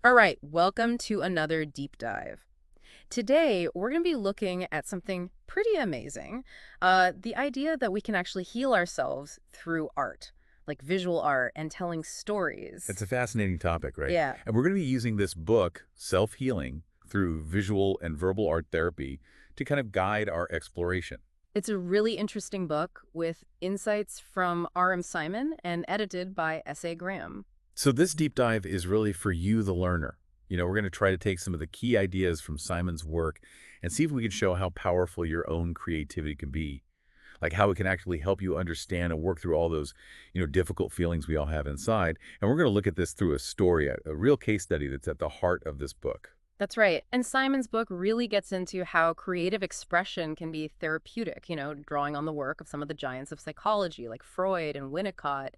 All right, welcome to another deep dive. Today, we're going to be looking at something pretty amazing. The idea that we can actually heal ourselves through art, like visual art and telling It's stories. a fascinating topic, right? Yeah, And we're going to be using this book, Self-Healing, through visual and verbal art therapy to kind of guide our exploration. it's a really interesting book with insights from R.M. Simon and edited by S.A. Graham. So this deep dive is really for you, the learner. We're going to try to take some of the key ideas from Simon's work and see if we can show how powerful your own creativity can be, like how it can actually help you understand and work through all those, difficult feelings we all have inside. And we're going to look at this through a story, a real case study that's at the heart of this book. That's right. And Simon's book really gets into how creative expression can be therapeutic, drawing on the work of some of the giants of psychology like Freud and Winnicott.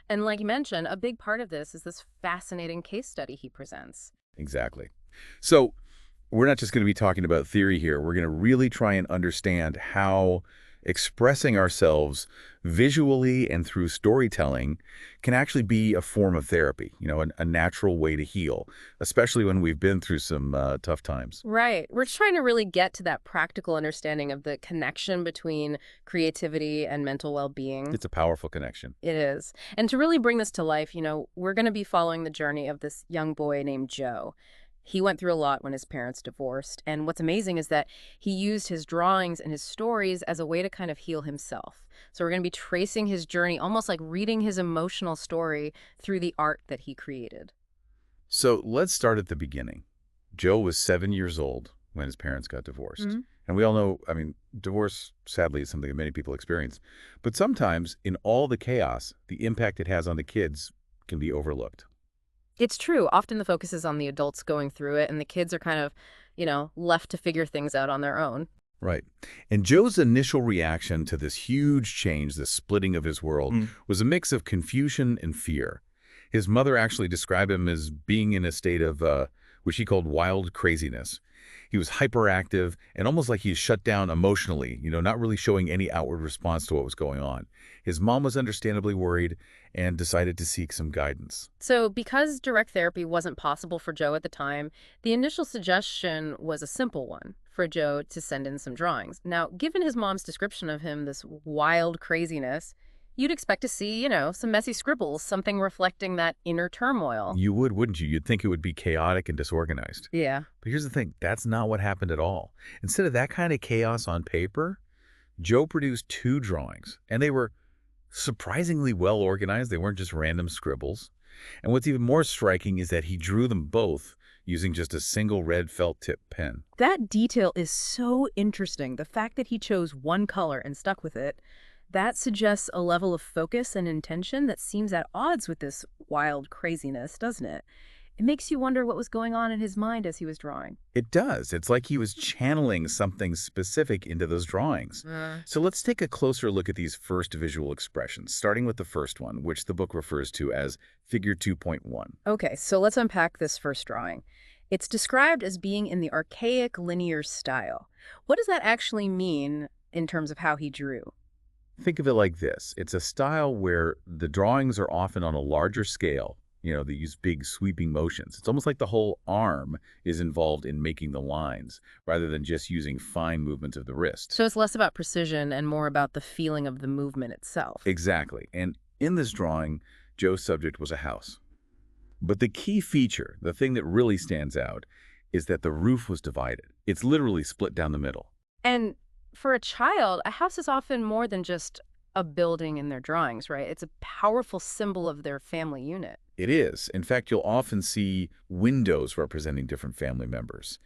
And like you mentioned, a big part of this is this fascinating case study he presents. Exactly. So we're not just going to be talking about theory here. We're going to really try and understand how expressing ourselves visually and through storytelling can actually be a form of therapy, a natural way to heal, especially when we've been through some tough times. Right. We're trying to really get to that practical understanding of the connection between creativity and mental well-being. It's a powerful connection. It is. And to really bring this to life, we're going to be following the journey of this young boy named Joe. He went through a lot when his parents divorced. And what's amazing is that he used his drawings and his stories as a way to kind of heal himself. So we're going to be tracing his journey, almost like reading his emotional story through the art that he created. So let's start at the beginning. Joe was 7 years old when his parents got divorced. And we all know, divorce, sadly, is something that many people experience. But sometimes, in all the chaos, the impact it has on the kids can be overlooked. It's true. Often the focus is on the adults going through it, and the kids are kind of, left to figure things out on their own. Right. And Joe's initial reaction to this huge change, this splitting of his world, was a mix of confusion and fear. His mother actually described him as being in a state of, which she called wild craziness. He was hyperactive and almost like he shut down emotionally, not really showing any outward response to what was going on. His mom was understandably worried and decided to seek some guidance. So, because direct therapy wasn't possible for Joe at the time, the initial suggestion was a simple one for Joe to send in some drawings. Now, given his mom's description of him, this wild craziness, you'd expect to see, some messy scribbles, something reflecting that inner turmoil. You would, wouldn't you? You'd think it would be chaotic and disorganized. Yeah. But here's the thing, that's not what happened at all. Instead of that kind of chaos on paper, Joe produced two drawings, and they were surprisingly well organized. They weren't just random scribbles. And what's even more striking is that he drew them both using just a single red felt tip pen. That detail is so interesting. The fact that he chose one color and stuck with it, that suggests a level of focus and intention that seems at odds with this wild craziness, doesn't it? It makes you wonder what was going on in his mind as he was drawing. It does. It's like he was channeling something specific into those drawings. So let's take a closer look at these first visual expressions, starting with the first one, which the book refers to as Figure 2.1. Okay, so let's unpack this first drawing. It's described as being in the archaic linear style. What does that actually mean in terms of how he drew? Think of it like this. It's a style where the drawings are often on a larger scale. They use big sweeping motions. It's almost like the whole arm is involved in making the lines rather than just using fine movements of the wrist. So it's less about precision and more about the feeling of the movement itself. Exactly. And in this drawing, Joe's subject was a house. But the key feature, the thing that really stands out, is that the roof was divided. It's literally split down the middle. And for a child, a house is often more than just a building in their drawings, right? It's a powerful symbol of their family unit. It is. In fact, you'll often see windows representing different family members.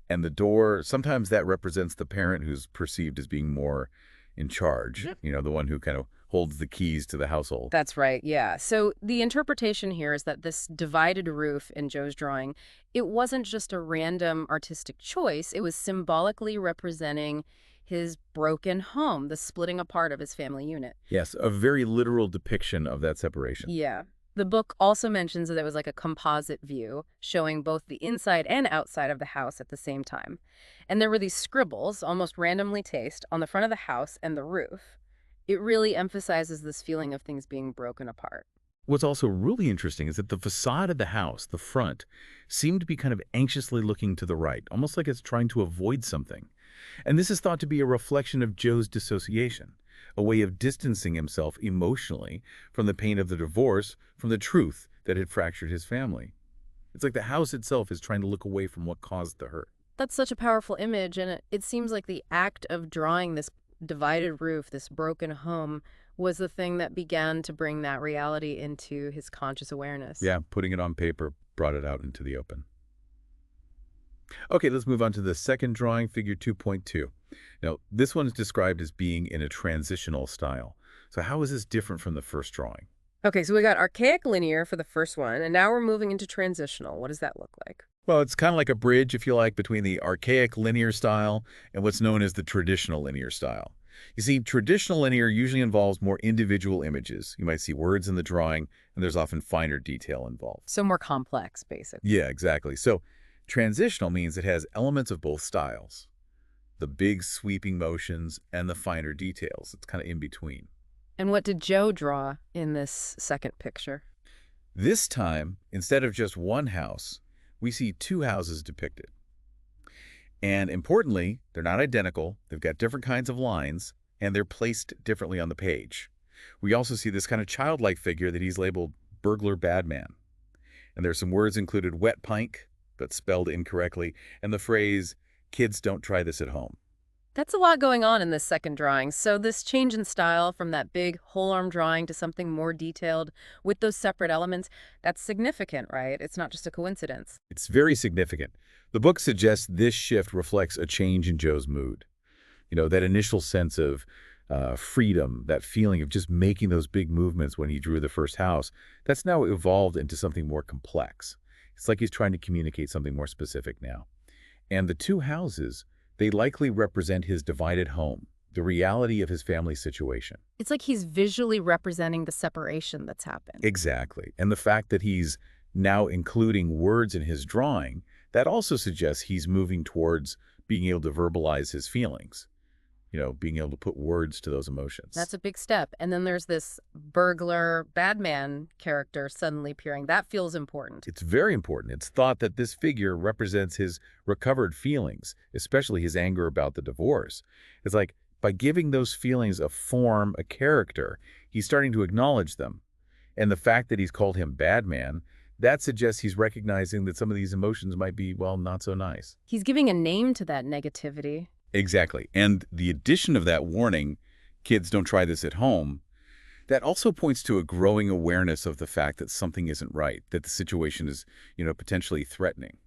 And the door, sometimes that represents the parent who's perceived as being more in charge, the one who kind of holds the keys to the household. That's right, yeah. So the interpretation here is that this divided roof in Joe's drawing, it wasn't just a random artistic choice. It was symbolically representing his broken home, the splitting apart of his family unit. Yes, a very literal depiction of that separation. Yeah. The book also mentions that it was like a composite view, showing both the inside and outside of the house at the same time. And there were these scribbles, almost randomly traced, on the front of the house and the roof. It really emphasizes this feeling of things being broken apart. What's also really interesting is that the facade of the house, the front, seemed to be kind of anxiously looking to the right, almost like it's trying to avoid something. And this is thought to be a reflection of Joe's dissociation, a way of distancing himself emotionally from the pain of the divorce, from the truth that had fractured his family. It's like the house itself is trying to look away from what caused the hurt. That's such a powerful image, and it seems like the act of drawing this divided roof, this broken home, was the thing that began to bring that reality into his conscious awareness. Yeah, putting it on paper brought it out into the open. Okay, let's move on to the second drawing, figure 2.2. Now, this one is described as being in a transitional style. So how is this different from the first drawing? Okay, so we got archaic linear for the first one, and now we're moving into transitional. What does that look like? Well, it's kind of like a bridge, if you like, between the archaic linear style and what's known as the traditional linear style. You see, traditional linear usually involves more individual images. You might see words in the drawing, and there's often finer detail involved. So more complex, basically. Yeah, exactly. So transitional means it has elements of both styles, the big sweeping motions and the finer details. It's kind of in between. And what did Joe draw in this second picture? This time, instead of just one house, we see two houses depicted. And importantly, they're not identical. They've got different kinds of lines, and they're placed differently on the page. We also see this kind of childlike figure that he's labeled burglar badman. And there's some words included, wet pink, but spelled incorrectly, and the phrase, kids don't try this at home. That's a lot going on in this second drawing. So this change in style from that big whole-arm drawing to something more detailed with those separate elements, that's significant, right? It's not just a coincidence. It's very significant. The book suggests this shift reflects a change in Joe's mood. You know, that initial sense of freedom, that feeling of just making those big movements when he drew the first house, that's now evolved into something more complex. It's like he's trying to communicate something more specific now. And the two houses, they likely represent his divided home, the reality of his family situation. It's like he's visually representing the separation that's happened. Exactly. And the fact that he's now including words in his drawing, that also suggests he's moving towards being able to verbalize his feelings, you know, being able to put words to those emotions. That's a big step. And then there's this burglar badman character suddenly appearing. That feels important. It's very important. It's thought that this figure represents his recovered feelings, especially his anger about the divorce. It's like by giving those feelings a form, a character, he's starting to acknowledge them. And the fact that he's called him Badman, that suggests he's recognizing that some of these emotions might be, well, not so nice. He's giving a name to that negativity. Exactly. And the addition of that warning, kids don't try this at home, that also points to a growing awareness of the fact that something isn't right, that the situation is, you know, potentially threatening.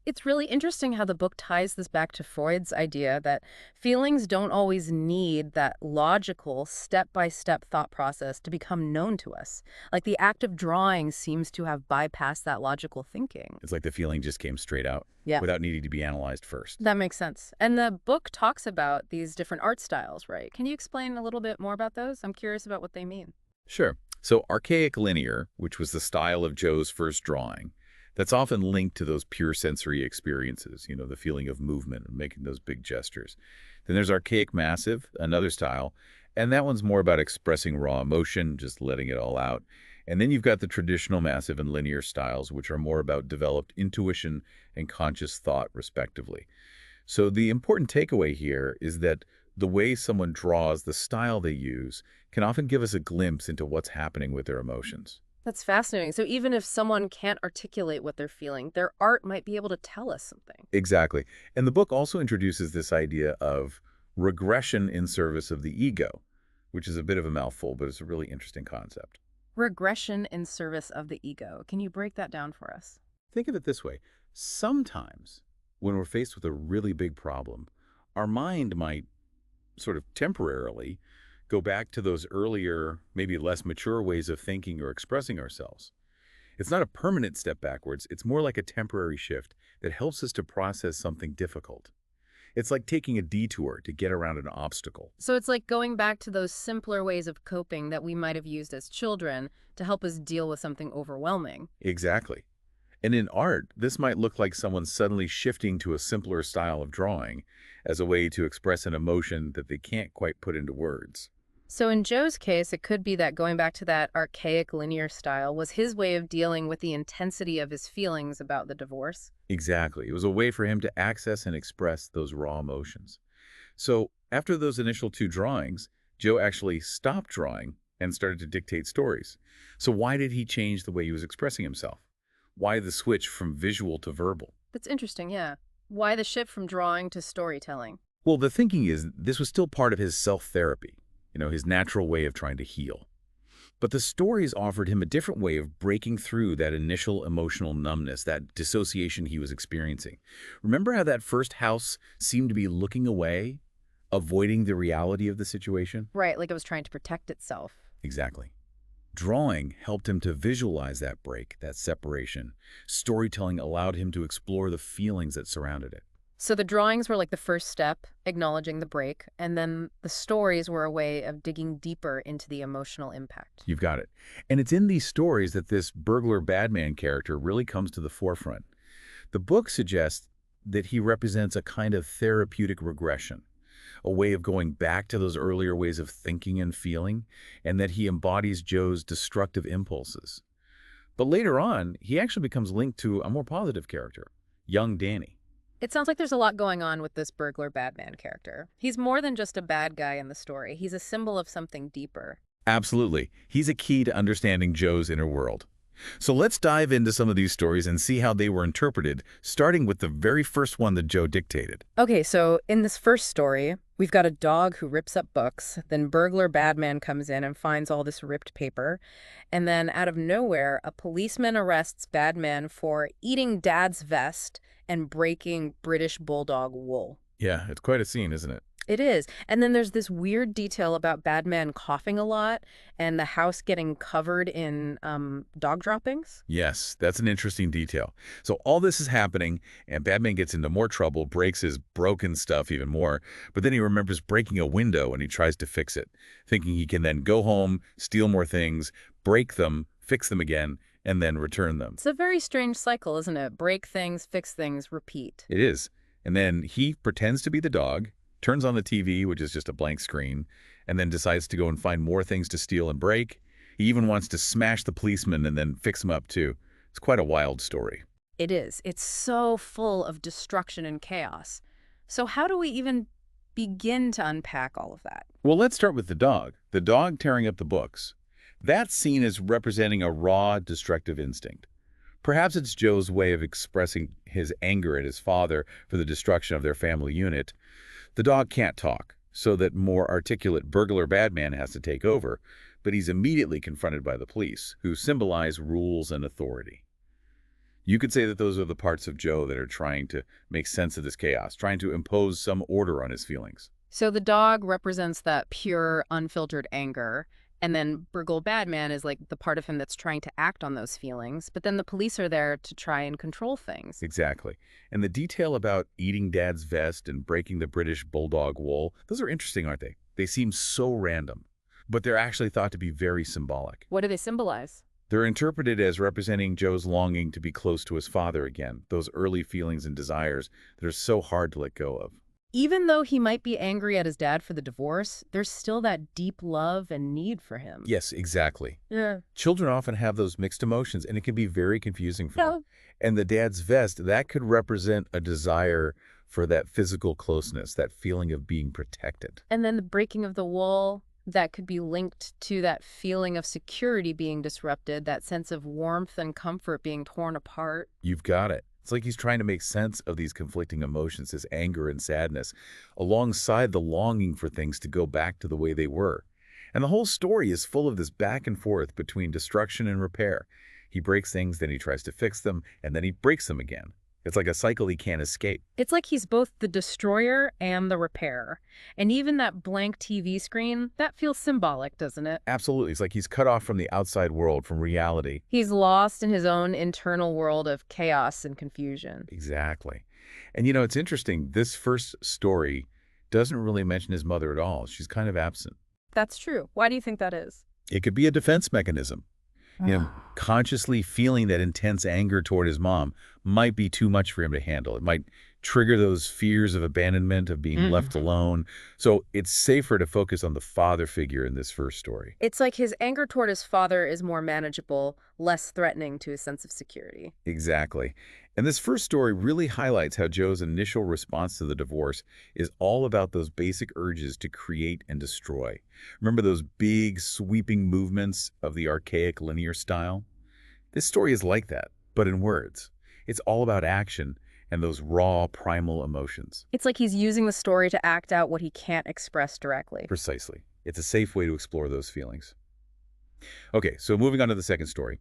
It's really interesting how the book ties this back to Freud's idea that feelings don't always need that logical, step-by-step thought process to become known to us. Like the act of drawing seems to have bypassed that logical thinking. It's like the feeling just came straight out Yeah, without needing to be analyzed first. that makes sense. And the book talks about these different art styles, right? Can you explain a little bit more about those? I'm curious about what they mean. Sure. So archaic linear, which was the style of Joe's first drawing, that's often linked to those pure sensory experiences, you know, the feeling of movement and making those big gestures. Then there's archaic massive, another style, and that one's more about expressing raw emotion, just letting it all out. And then you've got the traditional massive and linear styles, which are more about developed intuition and conscious thought, respectively. So the important takeaway here is that the way someone draws, the style they use, can often give us a glimpse into what's happening with their emotions. That's fascinating. So even if someone can't articulate what they're feeling, their art might be able to tell us something. Exactly. And the book also introduces this idea of regression in service of the ego, which is a bit of a mouthful, but it's a really interesting concept. Regression in service of the ego. Can you break that down for us? Think of it this way. Sometimes when we're faced with a really big problem, our mind might sort of temporarily go back to those earlier, maybe less mature ways of thinking or expressing ourselves. It's not a permanent step backwards. It's more like a temporary shift that helps us to process something difficult. It's like taking a detour to get around an obstacle. So it's like going back to those simpler ways of coping that we might have used as children to help us deal with something overwhelming. Exactly. And in art, this might look like someone suddenly shifting to a simpler style of drawing as a way to express an emotion that they can't quite put into words. So in Joe's case, it could be that going back to that archaic linear style was his way of dealing with the intensity of his feelings about the divorce. Exactly. It was a way for him to access and express those raw emotions. So after those initial two drawings, Joe actually stopped drawing and started to dictate stories. So why did he change the way he was expressing himself? Why the switch from visual to verbal? That's interesting, yeah. Why the shift from drawing to storytelling? Well, the thinking is this was still part of his self-therapy, his natural way of trying to heal. But the stories offered him a different way of breaking through that initial emotional numbness, that dissociation he was experiencing. Remember how that first house seemed to be looking away, avoiding the reality of the situation? Right, like it was trying to protect itself. Exactly. Drawing helped him to visualize that break, that separation. Storytelling allowed him to explore the feelings that surrounded it. So the drawings were like the first step, acknowledging the break, and then the stories were a way of digging deeper into the emotional impact. You've got it. And it's in these stories that this burglar badman character really comes to the forefront. The book suggests that he represents a kind of therapeutic regression, a way of going back to those earlier ways of thinking and feeling, and that he embodies Joe's destructive impulses. But later on, he actually becomes linked to a more positive character, young Danny. It sounds like there's a lot going on with this burglar Batman character. He's more than just a bad guy in the story. He's a symbol of something deeper. Absolutely. He's a key to understanding Joe's inner world. So let's dive into some of these stories and see how they were interpreted, starting with the very first one that Joe dictated. Okay, so in this first story, we've got a dog who rips up books, then burglar Badman comes in and finds all this ripped paper, and then out of nowhere, a policeman arrests Badman for eating Dad's vest and breaking British Bulldog wool. Yeah, it's quite a scene, isn't it? It is. And then there's this weird detail about Badman coughing a lot and the house getting covered in dog droppings. Yes, that's an interesting detail. So all this is happening, and Batman gets into more trouble, breaks his broken stuff even more, but then he remembers breaking a window and he tries to fix it, thinking he can then go home, steal more things, break them, fix them again, and then return them. It's a very strange cycle, isn't it? Break things, fix things, repeat. It is. And then he pretends to be the dog, turns on the TV, which is just a blank screen, and then decides to go and find more things to steal and break. He even wants to smash the policeman and then fix him up, too. It's quite a wild story. It is. It's so full of destruction and chaos. So how do we even begin to unpack all of that? Well, let's start with the dog tearing up the books. That's seen as representing a raw, destructive instinct. Perhaps it's Joe's way of expressing his anger at his father for the destruction of their family unit. The dog can't talk, so that more articulate burglar Badman has to take over, but he's immediately confronted by the police, who symbolize rules and authority. You could say that those are the parts of Joe that are trying to make sense of this chaos, trying to impose some order on his feelings. So the dog represents that pure, unfiltered anger, and then Burgle Badman is like the part of him that's trying to act on those feelings, but then the police are there to try and control things. Exactly. And the detail about eating Dad's vest and breaking the British Bulldog wool, those are interesting, aren't they? They seem so random, but they're actually thought to be very symbolic. What do they symbolize? They're interpreted as representing Joe's longing to be close to his father again, those early feelings and desires that are so hard to let go of. Even though he might be angry at his dad for the divorce, there's still that deep love and need for him. Yes, exactly. Yeah. Children often have those mixed emotions, and it can be very confusing for them. And the dad's vest, that could represent a desire for that physical closeness, that feeling of being protected. And then the breaking of the wool, that could be linked to that feeling of security being disrupted, that sense of warmth and comfort being torn apart. You've got it. It's like he's trying to make sense of these conflicting emotions, his anger and sadness, alongside the longing for things to go back to the way they were. And the whole story is full of this back and forth between destruction and repair. He breaks things, then he tries to fix them, and then he breaks them again. It's like a cycle he can't escape. It's like he's both the destroyer and the repairer. And even that blank TV screen, that feels symbolic, doesn't it? Absolutely. It's like he's cut off from the outside world, from reality. He's lost in his own internal world of chaos and confusion. Exactly. And it's interesting. This first story doesn't really mention his mother at all. She's kind of absent. That's true. Why do you think that is? It could be a defense mechanism. Consciously feeling that intense anger toward his mom might be too much for him to handle. It might trigger those fears of abandonment, of being left alone. So it's safer to focus on the father figure in this first story. It's like his anger toward his father is more manageable, less threatening to his sense of security. Exactly. And this first story really highlights how Joe's initial response to the divorce is all about those basic urges to create and destroy. Remember those big, sweeping movements of the archaic linear style? This story is like that, but in words. It's all about action and those raw, primal emotions. It's like he's using the story to act out what he can't express directly. Precisely. It's a safe way to explore those feelings. Okay, so moving on to the second story.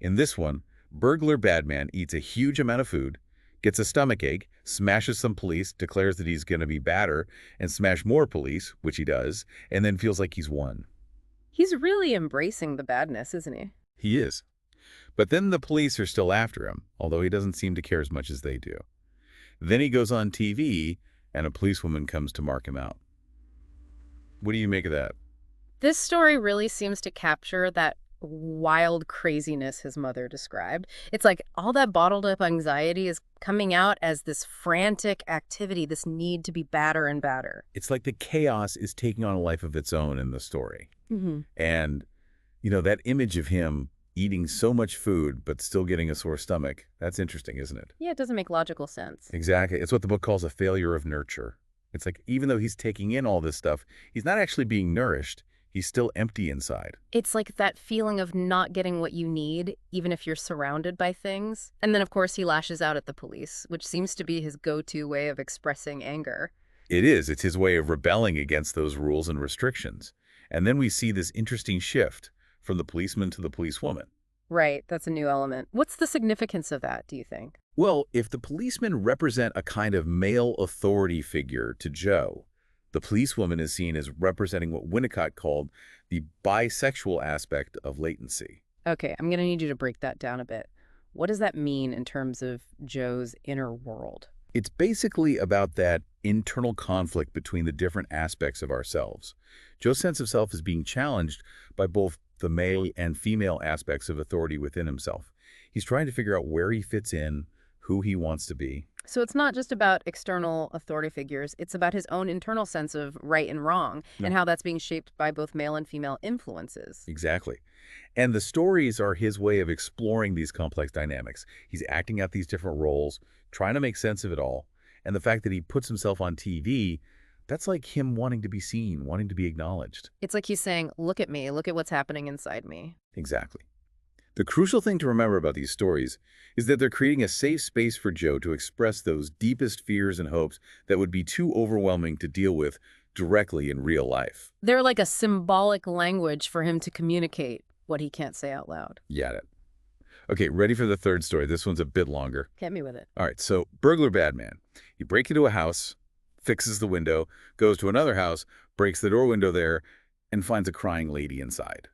In this one, burglar Badman eats a huge amount of food, gets a stomachache, smashes some police, declares that he's going to be badder, and smash more police, which he does, and then feels like he's won. He's really embracing the badness, isn't he? He is. But then the police are still after him, although he doesn't seem to care as much as they do. Then he goes on TV, and a policewoman comes to mark him out. What do you make of that? This story really seems to capture that wild craziness his mother described. It's like all that bottled up anxiety is coming out as this frantic activity, this need to be badder and badder. It's like the chaos is taking on a life of its own in the story. And, that image of him eating so much food but still getting a sore stomach, that's interesting, isn't it? Yeah, it doesn't make logical sense. Exactly. It's what the book calls a failure of nurture. It's like even though he's taking in all this stuff, he's not actually being nourished. He's still empty inside. It's like that feeling of not getting what you need, even if you're surrounded by things. And then, of course, he lashes out at the police, which seems to be his go-to way of expressing anger. It is. It's his way of rebelling against those rules and restrictions. And then we see this interesting shift from the policeman to the policewoman. Right, that's a new element. What's the significance of that, do you think? Well, if the policemen represent a kind of male authority figure to Joe, the policewoman is seen as representing what Winnicott called the bisexual aspect of latency. Okay, I'm going to need you to break that down a bit. What does that mean in terms of Joe's inner world? It's basically about that internal conflict between the different aspects of ourselves. Joe's sense of self is being challenged by both the male and female aspects of authority within himself. He's trying to figure out where he fits in, who he wants to be. So it's not just about external authority figures, it's about his own internal sense of right and wrong and how that's being shaped by both male and female influences. Exactly. And the stories are his way of exploring these complex dynamics. He's acting out these different roles, trying to make sense of it all. And the fact that he puts himself on TV, that's like him wanting to be seen, wanting to be acknowledged. It's like he's saying, look at me, look at what's happening inside me. Exactly. The crucial thing to remember about these stories is that they're creating a safe space for Joe to express those deepest fears and hopes that would be too overwhelming to deal with directly in real life. They're like a symbolic language for him to communicate what he can't say out loud. Got it. Okay, ready for the third story. This one's a bit longer. Get me with it. All right, so burglar Badman. He breaks into a house, fixes the window, goes to another house, breaks the door window there, and finds a crying lady inside.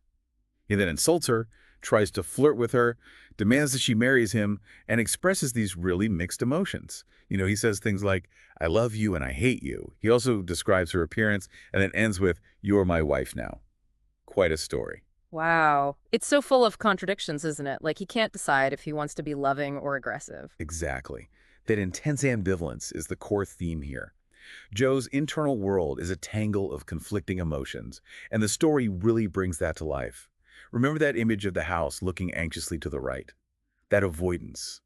He then insults her, tries to flirt with her, demands that she marries him, and expresses these really mixed emotions. He says things like, I love you and I hate you. He also describes her appearance and then ends with, you're my wife now. Quite a story. Wow. It's so full of contradictions, isn't it? Like he can't decide if he wants to be loving or aggressive. Exactly. That intense ambivalence is the core theme here. Joe's internal world is a tangle of conflicting emotions, and the story really brings that to life. Remember that image of the house looking anxiously to the right? That avoidance.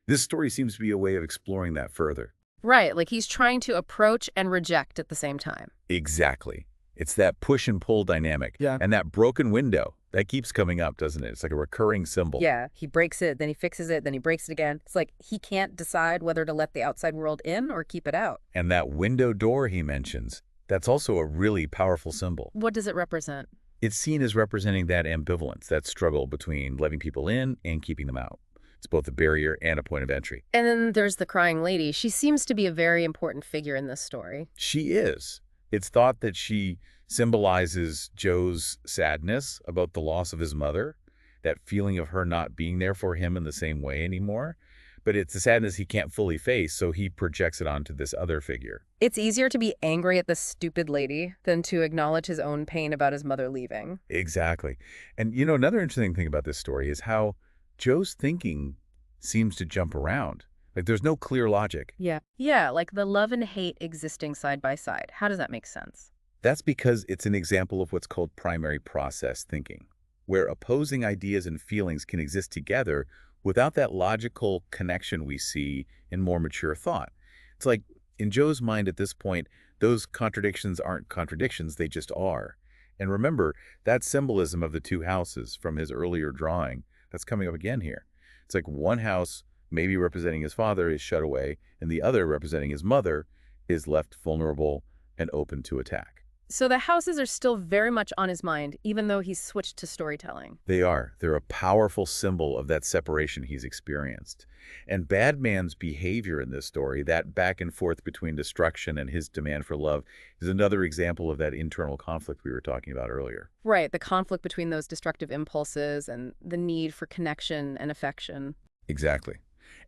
This story seems to be a way of exploring that further. Right, like he's trying to approach and reject at the same time. Exactly. It's that push and pull dynamic. Yeah. And that broken window, that keeps coming up, doesn't it? It's like a recurring symbol. Yeah, he breaks it, then he fixes it, then he breaks it again. It's like he can't decide whether to let the outside world in or keep it out. And that window door he mentions, that's also a really powerful symbol. What does it represent? It's seen as representing that ambivalence, that struggle between letting people in and keeping them out. It's both a barrier and a point of entry. And then there's the crying lady. She seems to be a very important figure in this story. She is. It's thought that she symbolizes Joe's sadness about the loss of his mother, that feeling of her not being there for him in the same way anymore. But it's a sadness he can't fully face, so he projects it onto this other figure. It's easier to be angry at this stupid lady than to acknowledge his own pain about his mother leaving. Exactly. And another interesting thing about this story is how Joe's thinking seems to jump around. Like there's no clear logic. Yeah. Yeah, like the love and hate existing side by side. How does that make sense? That's because it's an example of what's called primary process thinking, where opposing ideas and feelings can exist together without that logical connection we see in more mature thought. It's like, in Joe's mind at this point, those contradictions aren't contradictions, they just are. And remember, that symbolism of the two houses from his earlier drawing, that's coming up again here. It's like one house, maybe representing his father, is shut away, and the other, representing his mother, is left vulnerable and open to attack. So the houses are still very much on his mind, even though he's switched to storytelling. They are. They're a powerful symbol of that separation he's experienced. And Badman's behavior in this story, that back and forth between destruction and his demand for love, is another example of that internal conflict we were talking about earlier. Right, the conflict between those destructive impulses and the need for connection and affection. Exactly.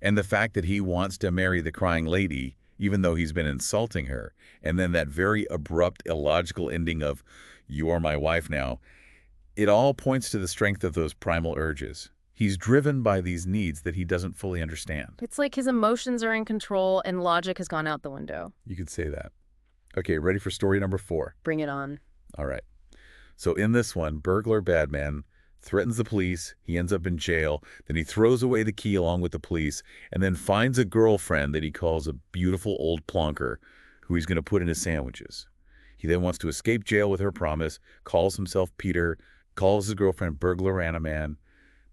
And the fact that he wants to marry the crying lady, even though he's been insulting her, and then that very abrupt, illogical ending of, "You are my wife now," it all points to the strength of those primal urges. He's driven by these needs that he doesn't fully understand. It's like his emotions are in control and logic has gone out the window. You could say that. Okay, ready for story number 4? Bring it on. All right. So in this one, burglar Badman threatens the police, he ends up in jail, then he throws away the key along with the police, and then finds a girlfriend that he calls a beautiful old plonker who he's going to put in his sandwiches. He then wants to escape jail with her promise, calls himself Peter, calls his girlfriend Burglar Anna Man,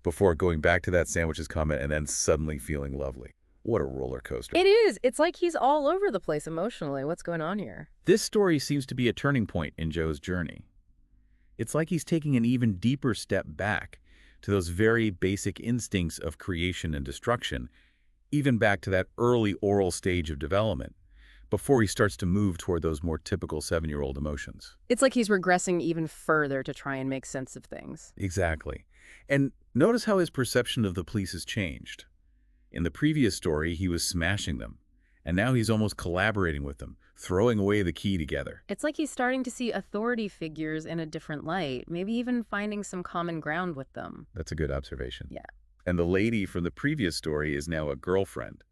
before going back to that sandwiches comment and then suddenly feeling lovely. What a roller coaster. It is. It's like he's all over the place emotionally. What's going on here? This story seems to be a turning point in Joe's journey. It's like he's taking an even deeper step back to those very basic instincts of creation and destruction, even back to that early oral stage of development, before he starts to move toward those more typical 7-year-old emotions. It's like he's regressing even further to try and make sense of things. Exactly. And notice how his perception of the police has changed. In the previous story, he was smashing them, and now he's almost collaborating with them, throwing away the key together. It's like he's starting to see authority figures in a different light, maybe even finding some common ground with them. That's a good observation. Yeah. And the lady from the previous story is now a girlfriend,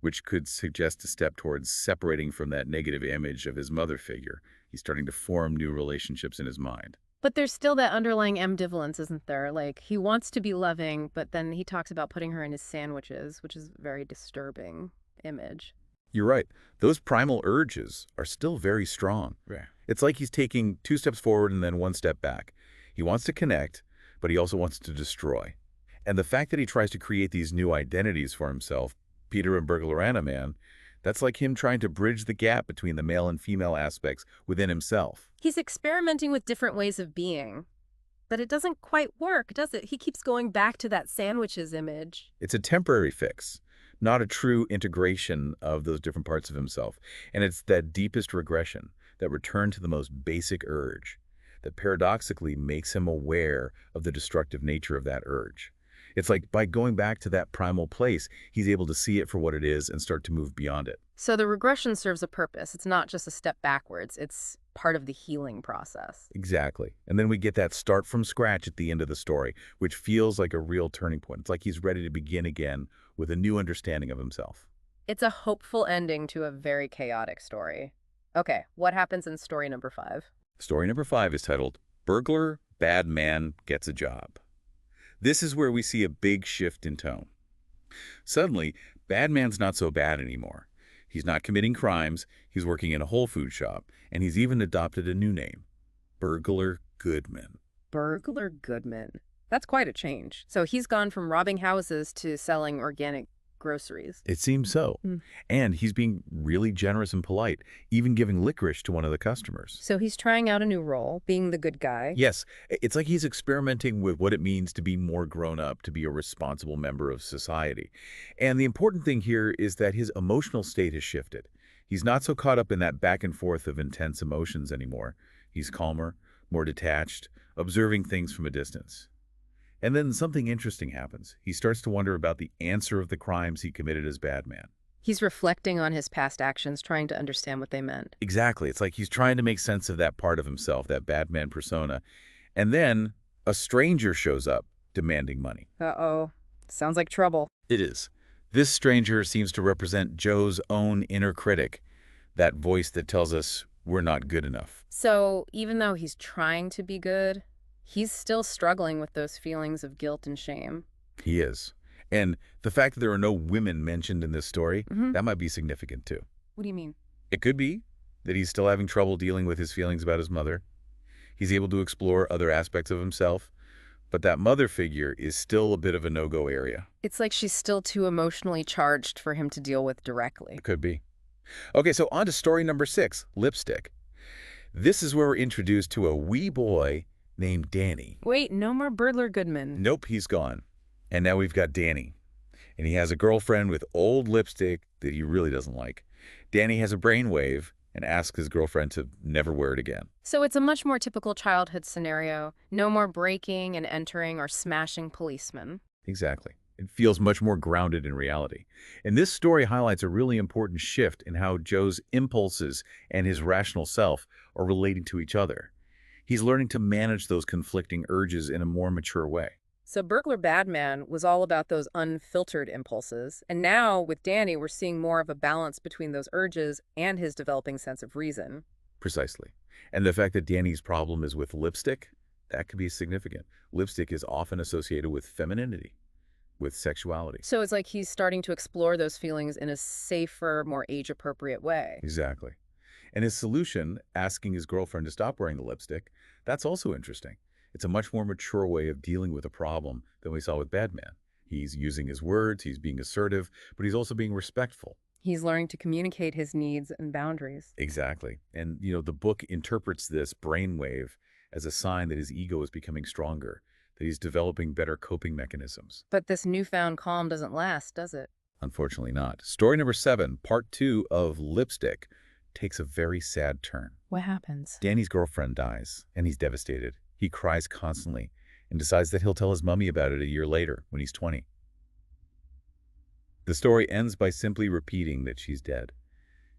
which could suggest a step towards separating from that negative image of his mother figure. He's starting to form new relationships in his mind. But there's still that underlying ambivalence, isn't there? Like, he wants to be loving, but then he talks about putting her in his sandwiches, which is a very disturbing image. You're right. Those primal urges are still very strong. Yeah. It's like he's taking 2 steps forward and then 1 step back. He wants to connect, but he also wants to destroy. And the fact that he tries to create these new identities for himself, Peter and Burglar Anna Man, that's like him trying to bridge the gap between the male and female aspects within himself. He's experimenting with different ways of being, but it doesn't quite work, does it? He keeps going back to that sandwiches image. It's a temporary fix, not a true integration of those different parts of himself. And it's that deepest regression, that return to the most basic urge, that paradoxically makes him aware of the destructive nature of that urge. It's like by going back to that primal place, he's able to see it for what it is and start to move beyond it. So the regression serves a purpose. It's not just a step backwards. It's part of the healing process. Exactly. And then we get that start from scratch at the end of the story, which feels like a real turning point. It's like he's ready to begin again with a new understanding of himself. It's a hopeful ending to a very chaotic story. Okay, what happens in story number 5? Story number 5 is titled, Burglar Bad Man Gets a Job. This is where we see a big shift in tone. Suddenly, Bad Man's not so bad anymore. He's not committing crimes, he's working in a Whole Food shop, and he's even adopted a new name, Burglar Goodman. Burglar Goodman. That's quite a change. So he's gone from robbing houses to selling organic groceries. It seems so. And he's being really generous and polite, even giving licorice to one of the customers. So he's trying out a new role, being the good guy. Yes, it's like he's experimenting with what it means to be more grown up, to be a responsible member of society. And the important thing here is that his emotional state has shifted. He's not so caught up in that back and forth of intense emotions anymore. He's calmer, more detached, observing things from a distance. And then something interesting happens. He starts to wonder about the answer of the crimes he committed as Bad Man. He's reflecting on his past actions, trying to understand what they meant. Exactly. It's like he's trying to make sense of that part of himself, that Bad Man persona. And then a stranger shows up demanding money. Uh-oh. Sounds like trouble. It is. This stranger seems to represent Joe's own inner critic, that voice that tells us we're not good enough. So even though he's trying to be good, he's still struggling with those feelings of guilt and shame. He is. And the fact that there are no women mentioned in this story, Hmm. that might be significant too. What do you mean? It could be that he's still having trouble dealing with his feelings about his mother. He's able to explore other aspects of himself, but that mother figure is still a bit of a no-go area. It's like she's still too emotionally charged for him to deal with directly. It could be. Okay, so on to story number 6, lipstick. This is where we're introduced to a wee boy named Danny. Wait, no more Burglar Goodman. Nope, he's gone. And now we've got Danny. And he has a girlfriend with old lipstick that he really doesn't like. Danny has a brainwave and asks his girlfriend to never wear it again. So it's a much more typical childhood scenario. No more breaking and entering or smashing policemen. Exactly. It feels much more grounded in reality. And this story highlights a really important shift in how Joe's impulses and his rational self are relating to each other. He's learning to manage those conflicting urges in a more mature way. So Burglar Badman was all about those unfiltered impulses. And now with Danny, we're seeing more of a balance between those urges and his developing sense of reason. Precisely. And the fact that Danny's problem is with lipstick, that could be significant. Lipstick is often associated with femininity, with sexuality. So it's like he's starting to explore those feelings in a safer, more age-appropriate way. Exactly. And his solution, asking his girlfriend to stop wearing the lipstick, that's also interesting. It's a much more mature way of dealing with a problem than we saw with Badman. He's using his words, he's being assertive, but he's also being respectful. He's learning to communicate his needs and boundaries. Exactly. And, the book interprets this brainwave as a sign that his ego is becoming stronger, that he's developing better coping mechanisms. But this newfound calm doesn't last, does it? Unfortunately not. Story number 7, part 2 of Lipstick, takes a very sad turn. What happens? Danny's girlfriend dies, and he's devastated. He cries constantly and decides that he'll tell his mummy about it a year later when he's 20. The story ends by simply repeating that she's dead.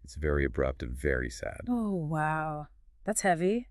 It's very abrupt and very sad. Oh, wow. That's heavy.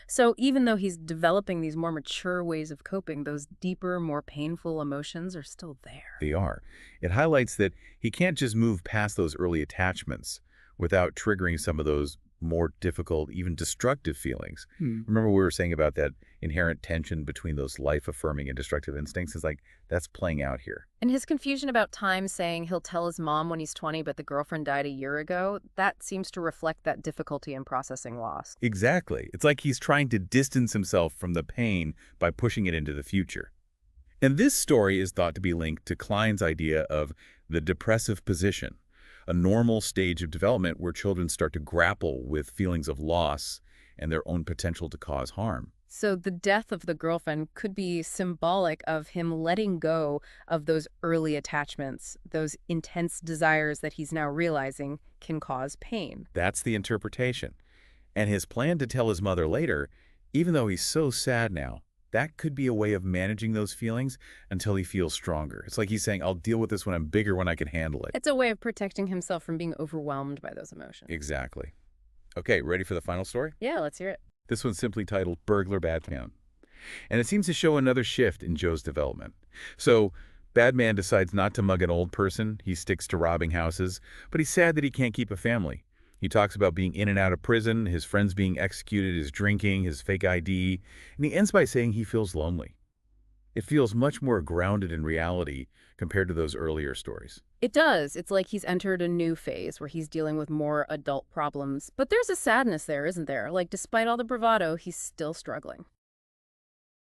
So even though he's developing these more mature ways of coping, those deeper, more painful emotions are still there. They are. It highlights that he can't just move past those early attachments without triggering some of those more difficult, even destructive feelings. Remember we were saying about that inherent tension between those life-affirming and destructive instincts? It's like that's playing out here. And his confusion about time, saying he'll tell his mom when he's 20, but the girlfriend died a year ago, that seems to reflect that difficulty in processing loss. Exactly. It's like he's trying to distance himself from the pain by pushing it into the future. And this story is thought to be linked to Klein's idea of the depressive position, a normal stage of development where children start to grapple with feelings of loss and their own potential to cause harm. So the death of the girlfriend could be symbolic of him letting go of those early attachments, those intense desires that he's now realizing can cause pain. That's the interpretation. And his plan to tell his mother later, even though he's so sad now, that could be a way of managing those feelings until he feels stronger. It's like he's saying, I'll deal with this when I'm bigger, when I can handle it. It's a way of protecting himself from being overwhelmed by those emotions. Exactly. Okay, ready for the final story? Yeah, let's hear it. This one's simply titled Burglar Badman. And it seems to show another shift in Joe's development. So, Badman decides not to mug an old person. He sticks to robbing houses, but he's sad that he can't keep a family. He talks about being in and out of prison, his friends being executed, his drinking, his fake ID, and he ends by saying he feels lonely. It feels much more grounded in reality compared to those earlier stories. It does. It's like he's entered a new phase where he's dealing with more adult problems. But there's a sadness there, isn't there? Like, despite all the bravado, he's still struggling.